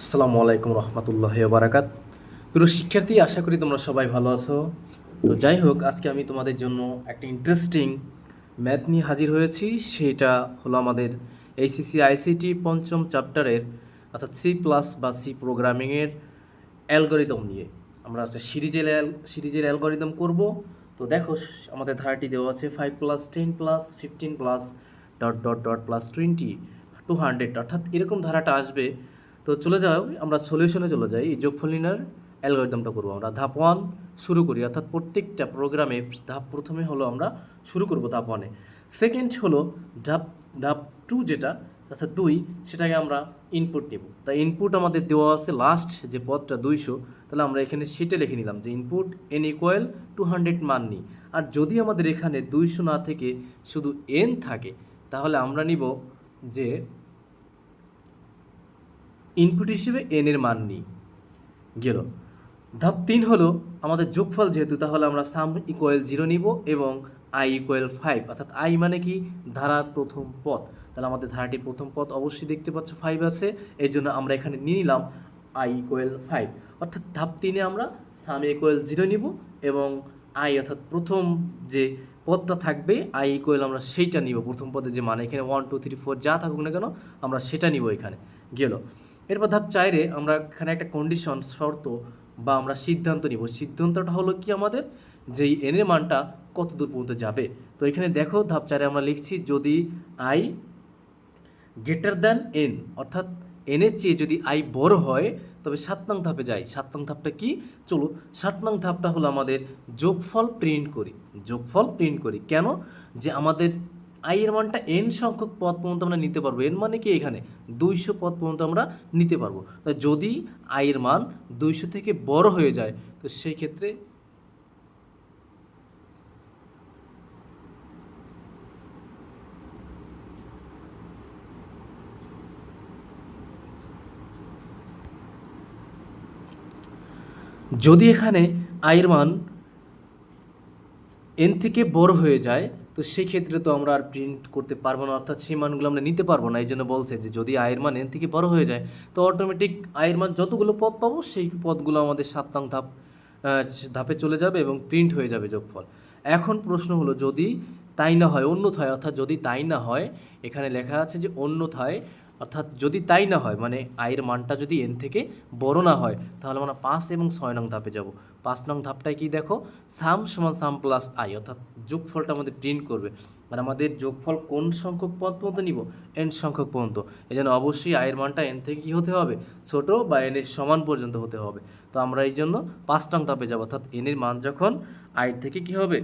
আসসালামু আলাইকুম রহমতুল্লাহ বারাকাত। প্রিয় শিক্ষার্থী, আশা করি তোমরা সবাই ভালো আছো। তো যাই হোক, আজকে আমি তোমাদের জন্য একটা ইন্টারেস্টিং ম্যাথ নিয়ে হাজির হয়েছি। সেটা হলো আমাদের এইচএসসি আইসিটি পঞ্চম চ্যাপ্টারের, অর্থাৎ সি প্লাস বা সি প্রোগ্রামিংয়ের অ্যালগরিদম নিয়ে আমরা একটা সিরিজের অ্যালগরিদম করব। তো দেখো, আমাদের ধারাটি দেওয়া আছে 5+10+15+ ডট ডট ডট +20 200, অর্থাৎ এরকম ধারাটা আসবে। তো চলে যাও, আমরা সলিউশনে চলে যাই। এই যোগফল নির্ণয়ের অ্যালগরিদমটা করবো আমরা। ধাপ 1 শুরু করি, অর্থাৎ প্রত্যেকটা প্রোগ্রামে ধাপ প্রথমে হলো আমরা শুরু করব ধাপ 1-এ। সেকেন্ড হলো ধাপ ধাপ 2, যেটা অর্থাৎ 2, সেটাকে আমরা ইনপুট নেব। তাই ইনপুট আমাদের দেওয়া আছে লাস্ট যে পদটা 200, তাহলে আমরা এখানে সেটা লিখে নিলাম যে ইনপুট n ইকুয়াল 200 মান নিই। আর যদি আমাদের এখানে 200 না থেকে শুধু n থাকে, তাহলে আমরা নিব যে ইনপুট হিসেবে n এর মান নিই। গেল। ধাপ 3 হলো আমাদের যোগফল যেহেতু, তাহলে আমরা সাম ইকুয়াল 0 নিব এবং i ইকুয়াল 5, অর্থাৎ i মানে কি, ধারার প্রথম পদ। তাহলে আমাদের ধারাটির প্রথম পদ অবশ্যই দেখতে পাচ্ছ 5 আছে, এই জন্য আমরা এখানে নিয়ে নিলাম i ইকুয়াল 5। অর্থাৎ ধাপ 3-এ আমরা সাম ইকুয়াল 0 নিব এবং i অর্থাৎ প্রথম যে পদটা থাকবে i ইকুয়াল আমরা সেইটা নিব। প্রথম পদে যে মানে এখানে 1 2 3 4 যা থাকুক না কেন, আমরা সেটা নিব এখানে। গেল। এরপর ধাপ 4-এ আমরা এখানে একটা কন্ডিশন, শর্ত বা আমরা সিদ্ধান্ত নিব। সিদ্ধান্তটা হলো কি আমাদের, যে এই এনের মানটা কত দূর পর্যন্ত যাবে। তো এখানে দেখো ধাপ 4-এ আমরা লিখছি যদি আই গ্রেটার দ্যান এন, অর্থাৎ এনের চেয়ে যদি আই বড় হয় তবে 7 নং ধাপে যাই। 7 নং ধাপটা কি, চলো 7 নং ধাপটা হলো আমাদের যোগফল প্রিন্ট করি। যোগফল প্রিন্ট করি কেন, যে আমাদের আই এর মানটা এন সংখ্যক পদ পর্যন্ত আমরা নিতে পারবো। এন মানে কি, এখানে 200 পদ পর্যন্ত আমরা নিতে পারবো। তাই যদি আই এর মান 200 থেকে বড় হয়ে যায়, তো সেই ক্ষেত্রে যদি এখানে আয়ের মান এন থেকে বড় হয়ে যায়, তো সেক্ষেত্রে তো আমরা আর প্রিন্ট করতে পারবো না, অর্থাৎ সেই মানগুলো আমরা নিতে পারবো না। এই জন্য বলছে যে যদি আয়ের মান এন থেকে বড় হয়ে যায়, তো অটোমেটিক আয়ের মান যতগুলো পদ পাবো সেই পদগুলো আমাদের 7 নং ধাপে চলে যাবে এবং প্রিন্ট হয়ে যাবে যোগফল। এখন প্রশ্ন হলো, যদি তাই না হয়, অন্যথায়, অর্থাৎ যদি তাই না হয়, এখানে লেখা আছে যে অন্যথায়, অর্থাৎ যদি তাই না হয় মানে আয়ের মানটা যদি এন থেকে বড় না হয়, তাহলে আমরা 5 এবং 6 নং ধাপে যাব। 5 নং ধাপটায় কি দেখো, সাম সমান সাম প্লাস আই, অর্থাৎ যোগফলটা আমাদের প্রিন্ট করবে। আর আমাদের যোগফল কোন সংখ্যক পদ পর্যন্ত নিব, এন সংখ্যক পর্যন্ত। এই জন্য অবশ্যই আয়ের মানটা এন থেকে কী হতে হবে, ছোট বা এন এর সমান পর্যন্ত হতে হবে। তো আমরা এই জন্য 5 নং ধাপে যাব, অর্থাৎ এন এর মান যখন আয়ের থেকে কী হবে,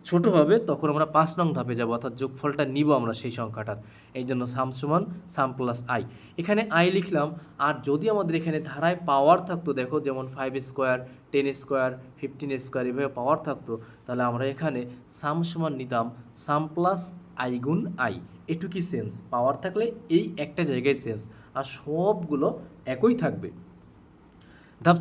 ছোট হবে, তখন আমরা 5 নং ধাপে যাব, অর্থাৎ যোগফলটা নিব আমরা সেই সংখ্যাটার। এই জন্য সাম সমান সাম প্লাস আই, এখানে আই লিখলাম। আর যদি আমাদের এখানে ধারায় পাওয়ার থাকতো, দেখো যেমন 5 স্কোয়ার, 10 স্কোয়ার, 15 স্কোয়ার, এভাবে পাওয়ার থাকতো, তাহলে আমরা এখানে সাম সমান নিতাম সাম প্লাস আই গুণ আই। এটুকুই সেন্স, পাওয়ার থাকলে এই একটা জায়গায় সেন্স, আর সবগুলো একই থাকবে। ধাপ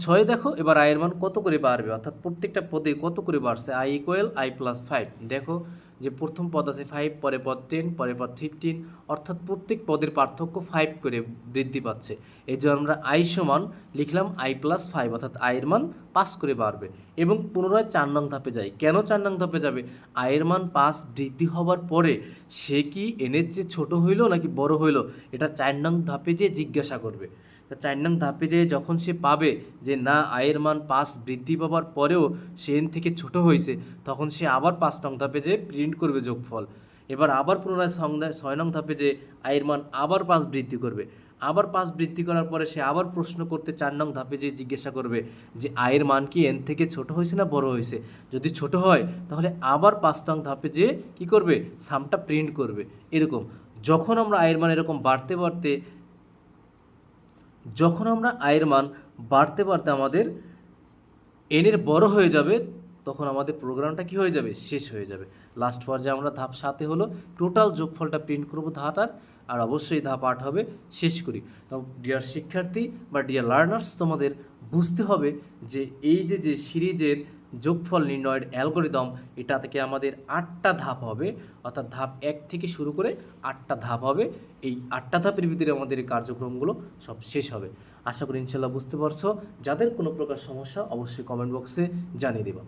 6, দেখো এবার আয়ের মান কত করে বাড়বে, অর্থাৎ প্রত্যেকটা পদে কত করে বাড়ছে। আই ইকুয়াল আই প্লাস 5, দেখো যে প্রথম পদ আছে 5, পরে পদ 10, পরে পদ 15, অর্থাৎ প্রত্যেক পদের পার্থক্য 5 করে বৃদ্ধি পাচ্ছে। এই জন্য আমরা আই সমান লিখলাম আই প্লাস 5, অর্থাৎ আয়ের মান 5 করে বাড়বে। এবং পুনরায় 4 নং ধাপে যাই। কেন 4 নং ধাপে যাবে, আয়ের মান 5 বৃদ্ধি হওয়ার পরে সে কি এনের যে ছোট হইলো নাকি বড় হইলো, এটা 4 নং ধাপে যে জিজ্ঞাসা করবে। তা 4 নং ধাপে যে যখন সে পাবে যে না, আয়ের মান 5 বৃদ্ধি পাওয়ার পরেও সে এন থেকে ছোট হয়েছে, তখন সে আবার 5 নং ধাপে যে প্রিন্ট করবে যোগফল। এবার আবার পুনরায় 6 নং ধাপে যে আয়ের মান আবার 5 বৃদ্ধি করবে। আবার 5 বৃদ্ধি করার পরে সে আবার প্রশ্ন করতে 4 নং ধাপে যে জিজ্ঞাসা করবে যে আয়ের মান কি এন থেকে ছোট হয়েছে না বড় হয়েছে। যদি ছোট হয়, তাহলে আবার 5 নং ধাপে যে কি করবে, সামটা প্রিন্ট করবে। এরকম যখন আমরা আয়ের মান এরকম বাড়তে বাড়তে, যখন আমরা আয়ের মান বাড়তে বাড়তে আমাদের এনের বড় হয়ে যাবে, তখন আমাদের প্রোগ্রামটা কি হয়ে যাবে, শেষ হয়ে যাবে। লাস্ট পর্যায়ে আমরা ধাপ 7-এ হলো টোটাল যোগফলটা প্রিন্ট করবো ধাপটার। আর অবশ্যই ধাপ 8 হবে শেষ করি। তো ডিয়ার শিক্ষার্থী বা ডিয়ার লার্নার্স, তোমাদের বুঝতে হবে যে এই যে সিরিজের যোগফল নির্ণয়ের অ্যালগরিদম, এটা থেকে আমাদের 8টা ধাপ হবে, অর্থাৎ ধাপ 1 থেকে শুরু করে 8টা ধাপ হবে। এই 8টা ধাপের ভিতরে আমাদের এই কার্যক্রমগুলো সব শেষ হবে। আশা করি ইনশাল্লাহ বুঝতে পারছো। যাদের কোনো প্রকার সমস্যা অবশ্যই কমেন্ট বক্সে জানিয়ে দেবা।